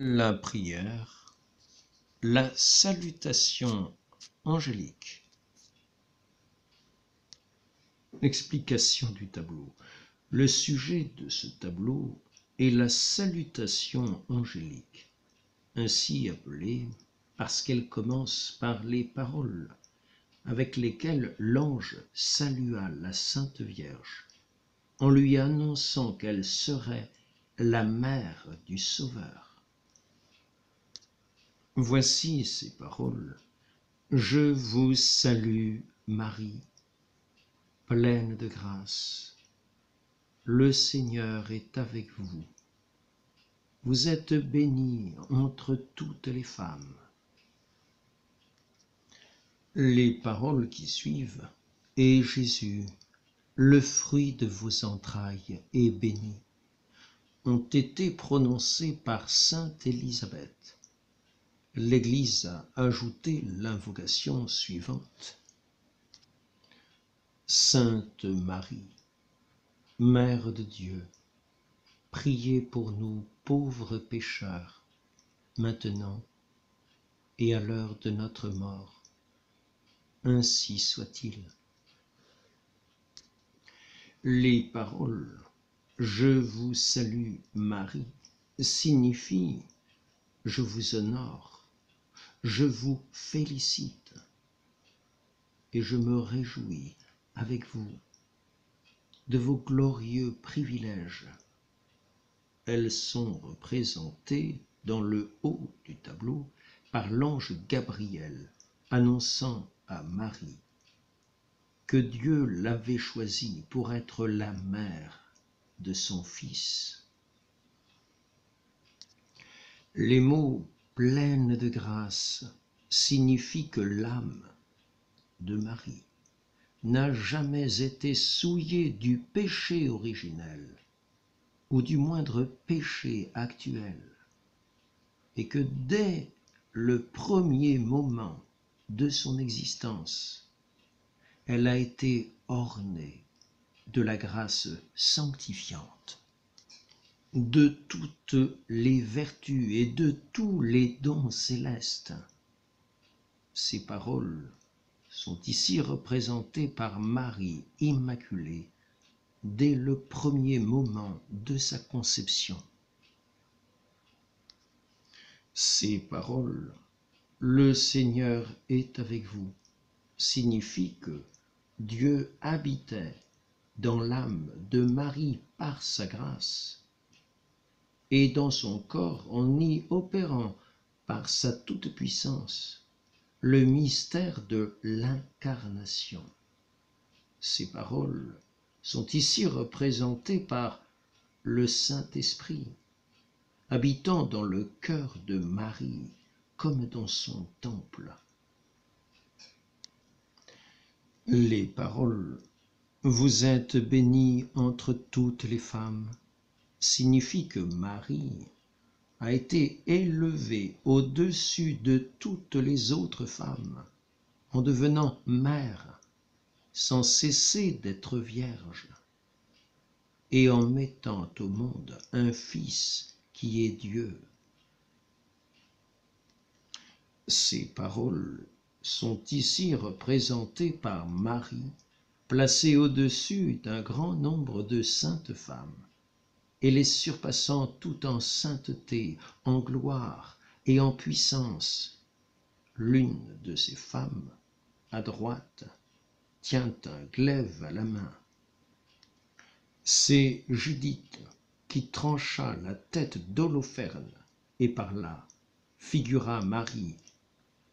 La prière, la salutation angélique. Explication du tableau. Le sujet de ce tableau est la salutation angélique, ainsi appelée parce qu'elle commence par les paroles avec lesquelles l'ange salua la Sainte Vierge en lui annonçant qu'elle serait la mère du Sauveur. Voici ces paroles. Je vous salue, Marie, pleine de grâce. Le Seigneur est avec vous. Vous êtes bénie entre toutes les femmes. Les paroles qui suivent, et Jésus, le fruit de vos entrailles, est béni, ont été prononcées par sainte Élisabeth. L'Église a ajouté l'invocation suivante. Sainte Marie, Mère de Dieu, priez pour nous pauvres pécheurs, maintenant et à l'heure de notre mort. Ainsi soit-il. Les paroles « Je vous salue Marie » signifient « Je vous honore, je vous félicite et je me réjouis avec vous de vos glorieux privilèges. » Elles sont représentées dans le haut du tableau par l'ange Gabriel, annonçant à Marie que Dieu l'avait choisie pour être la mère de son Fils. Les mots « pleine de grâce » signifient que l'âme de Marie n'a jamais été souillée du péché originel ou du moindre péché actuel, et que dès le premier moment de son existence, elle a été ornée de la grâce sanctifiante, de toutes les vertus et de tous les dons célestes. Ces paroles sont ici représentées par Marie Immaculée dès le premier moment de sa conception. Ces paroles « Le Seigneur est avec vous » signifient que Dieu habitait dans l'âme de Marie par sa grâce et dans son corps en y opérant par sa toute-puissance le mystère de l'incarnation. Ces paroles sont ici représentées par le Saint-Esprit, habitant dans le cœur de Marie comme dans son temple. Les paroles « Vous êtes bénie entre toutes les femmes » signifient que Marie a été élevée au-dessus de toutes les autres femmes en devenant mère sans cesser d'être vierge et en mettant au monde un Fils qui est Dieu. Ces paroles sont ici représentées par Marie, placée au-dessus d'un grand nombre de saintes femmes, et les surpassant tout en sainteté, en gloire et en puissance. L'une de ces femmes, à droite, tient un glaive à la main. C'est Judith qui trancha la tête d'Holoferne, et par là figura Marie,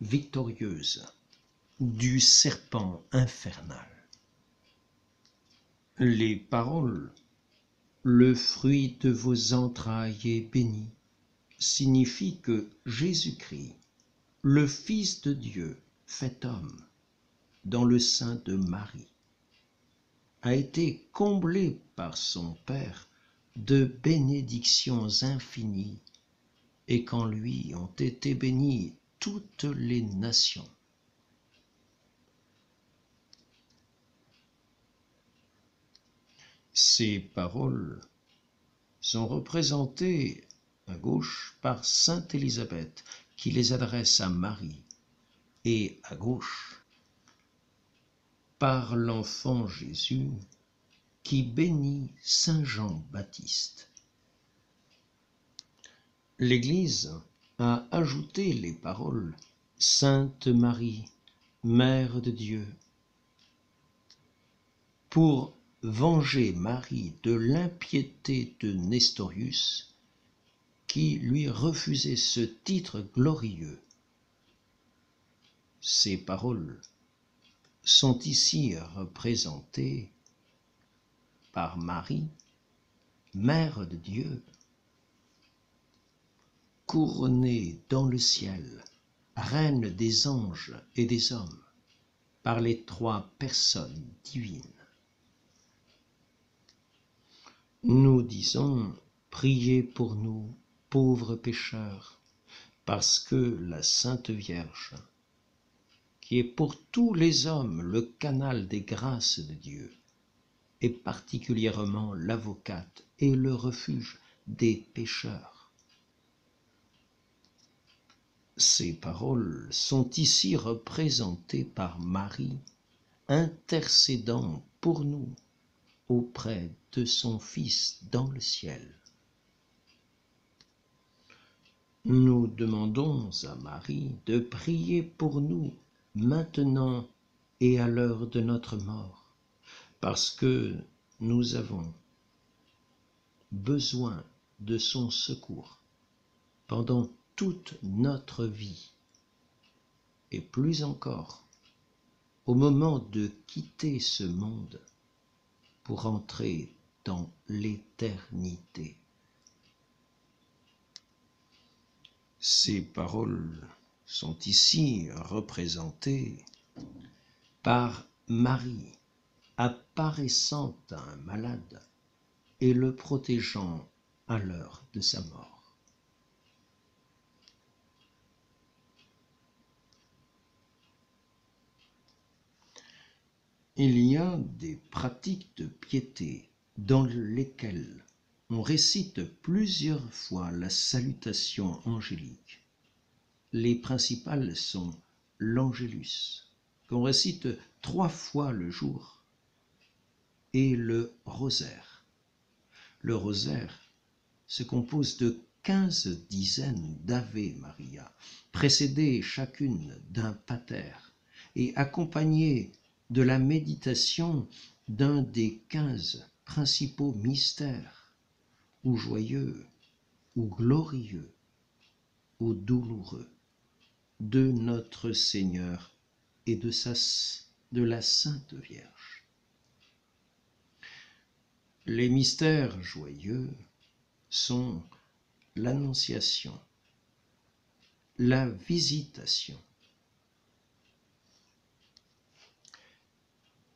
victorieuse du serpent infernal. Les paroles « Le fruit de vos entrailles est béni » signifient que Jésus-Christ, le Fils de Dieu, fait homme, dans le sein de Marie, a été comblé par son Père de bénédictions infinies et qu'en lui ont été bénies toutes les nations. Ces paroles sont représentées à gauche par sainte Élisabeth qui les adresse à Marie, et à gauche par l'enfant Jésus qui bénit saint Jean-Baptiste. L'Église a ajouté les paroles « Sainte Marie, Mère de Dieu » pour venger Marie de l'impiété de Nestorius qui lui refusait ce titre glorieux. Ces paroles sont ici représentées par Marie, Mère de Dieu, couronnée dans le ciel, reine des anges et des hommes, par les trois personnes divines. Nous disons, priez pour nous, pauvres pécheurs, parce que la Sainte Vierge, qui est pour tous les hommes le canal des grâces de Dieu, est particulièrement l'avocate et le refuge des pécheurs. Ces paroles sont ici représentées par Marie, intercédant pour nous auprès de son Fils dans le ciel. Nous demandons à Marie de prier pour nous maintenant et à l'heure de notre mort, parce que nous avons besoin de son secours pendant toute notre vie, et plus encore au moment de quitter ce monde pour entrer dans l'éternité. Ces paroles sont ici représentées par Marie apparaissant à un malade et le protégeant à l'heure de sa mort. Il y a des pratiques de piété dans lesquelles on récite plusieurs fois la salutation angélique. Les principales sont l'Angélus, qu'on récite 3 fois le jour, et le rosaire. Le rosaire se compose de 15 dizaines d'Ave Maria, précédées chacune d'un pater et accompagnées de la méditation d'un des 15 principaux mystères, ou joyeux, ou glorieux, ou douloureux, de notre Seigneur et de la Sainte Vierge. Les mystères joyeux sont l'Annonciation, la Visitation,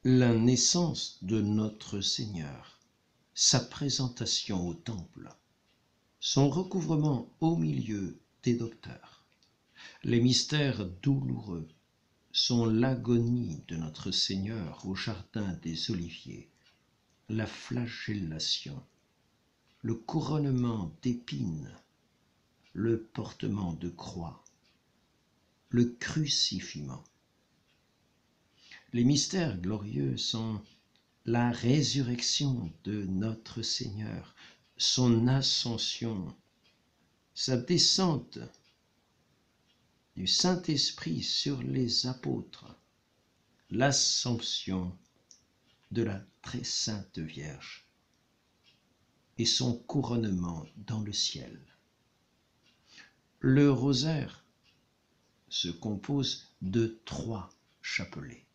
la naissance de notre Seigneur, sa présentation au temple, son recouvrement au milieu des docteurs. Les mystères douloureux sont l'agonie de notre Seigneur au jardin des Oliviers, la flagellation, le couronnement d'épines, le portement de croix, le crucifiement. Les mystères glorieux sont la résurrection de notre Seigneur, son ascension, sa descente du Saint-Esprit sur les apôtres, l'Assomption de la très sainte Vierge et son couronnement dans le ciel. Le rosaire se compose de 3 chapelets.